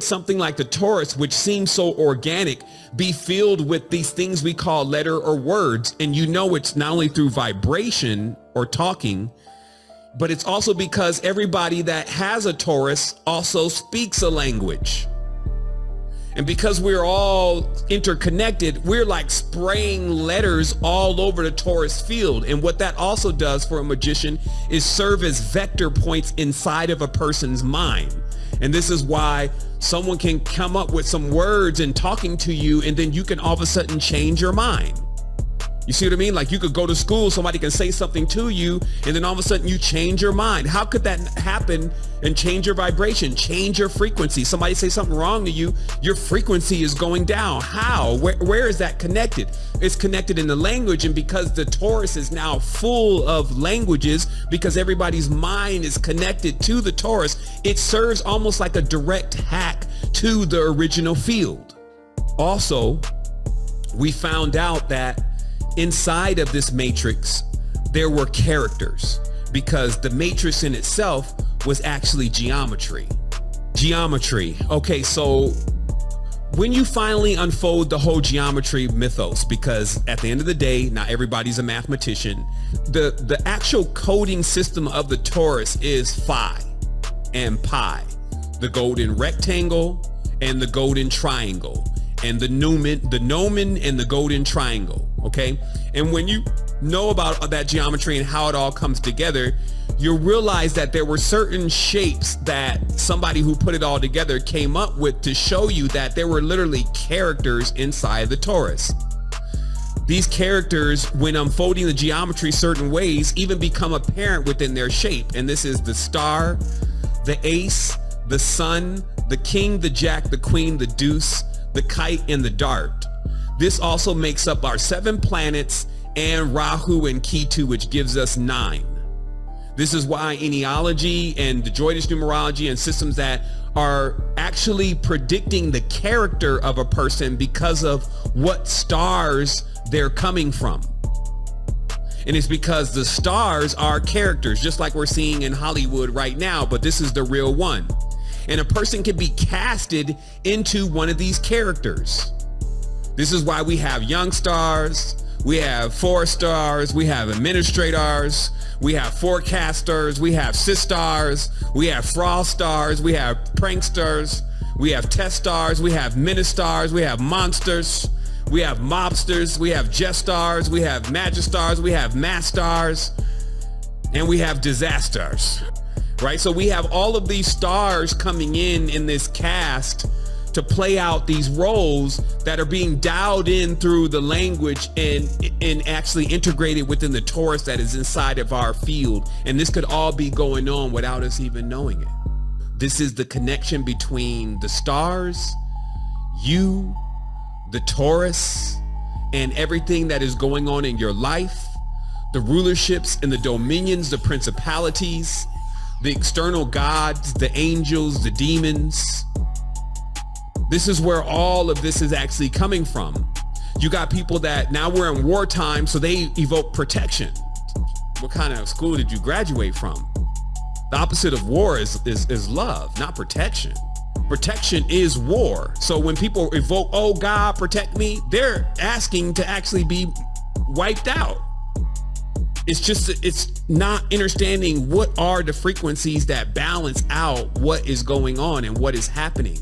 something like the Taurus, which seems so organic, be filled with these things we call letter or words. And you know, it's not only through vibration or talking, but it's also because everybody that has a Taurus also speaks a language. And because we're all interconnected, we're like spraying letters all over the Taurus field. And what that also does for a magician is serve as vector points inside of a person's mind. And this is why someone can come up with some words and talking to you, and then you can all of a sudden change your mind. You see what I mean? Like you could go to school, somebody can say something to you, and then all of a sudden you change your mind. How could that happen and change your vibration, change your frequency? Somebody say something wrong to you, your frequency is going down. How? Where is that connected? It's connected in the language, and because the Taurus is now full of languages, because everybody's mind is connected to the Taurus, it serves almost like a direct hack to the original field. Also, we found out that inside of this matrix, there were characters, because the matrix in itself was actually geometry. Geometry. Okay, so when you finally unfold the whole geometry mythos, because at the end of the day, not everybody's a mathematician, the actual coding system of the Taurus is phi and pi, the golden rectangle and the golden triangle, and the gnomon and the golden triangle. Okay, and when you know about that geometry and how it all comes together, you'll realize that there were certain shapes that somebody who put it all together came up with to show you that there were literally characters inside the Taurus. These characters, when unfolding the geometry certain ways, even become apparent within their shape. And this is the star, the ace, the sun, the king, the jack, the queen, the deuce, the kite, and the dart. This also makes up our 7 planets and Rahu and Ketu, which gives us 9. This is why enealogy and the Droidish numerology and systems that are actually predicting the character of a person because of what stars they're coming from. And it's because the stars are characters, just like we're seeing in Hollywood right now, but this is the real one. And a person can be casted into one of these characters. This is why we have young stars, we have 4 stars, we have administrators, we have forecasters, we have sistars, we have frost stars, we have pranksters, we have test stars, we have ministars, we have monsters, we have mobsters, we have jestars, we have magistars, we have mastars, and we have disasters, right? So we have all of these stars coming in this cast to play out these roles that are being dialed in through the language and actually integrated within the Taurus that is inside of our field. And this could all be going on without us even knowing it. This is the connection between the stars, you, the Taurus, and everything that is going on in your life, the rulerships and the dominions, the principalities, the external gods, the angels, the demons. This is where all of this is actually coming from. You got people that now we're in wartime, so they evoke protection. What kind of school did you graduate from? The opposite of war is love, not protection. Protection is war. So when people evoke, oh God, protect me, they're asking to actually be wiped out. It's not understanding what are the frequencies that balance out what is going on and what is happening.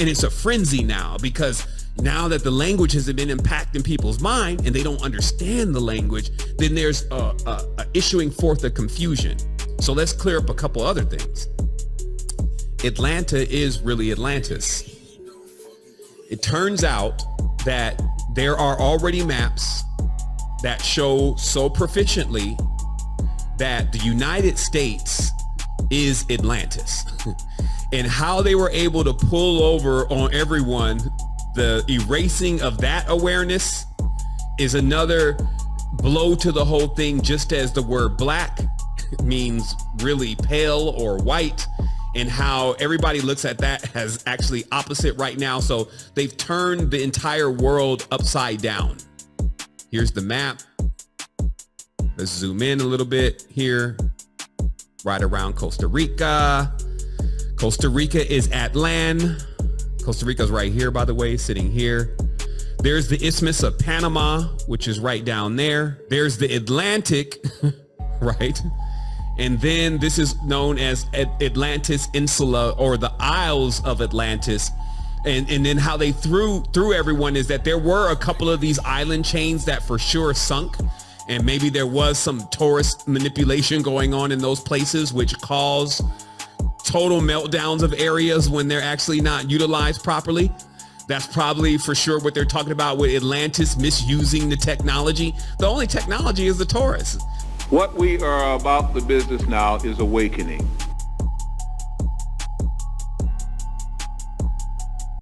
And it's a frenzy now, because now that the language has been impacting people's mind and they don't understand the language, then there's a issuing forth of confusion. So let's clear up a couple other things. Atlanta is really Atlantis. It turns out that there are already maps that show so proficiently that the United States is Atlantis. And how they were able to pull over on everyone, the erasing of that awareness is another blow to the whole thing, just as the word black means really pale or white, and how everybody looks at that as actually opposite right now. So they've turned the entire world upside down. Here's the map. Let's zoom in a little bit here, right around Costa Rica. Costa Rica is Atlan. Costa Rica's right here, by the way, sitting here. There's the Isthmus of Panama, which is right down there. There's the Atlantic, right? And then this is known as Atlantis Insula, or the Isles of Atlantis. And then how they threw everyone is that there were a couple of these island chains that for sure sunk. And maybe there was some tourist manipulation going on in those places, which caused total meltdowns of areas when they're actually not utilized properly. That's probably for sure what they're talking about with Atlantis misusing the technology. The only technology is the tourists. What we are about the business now is awakening.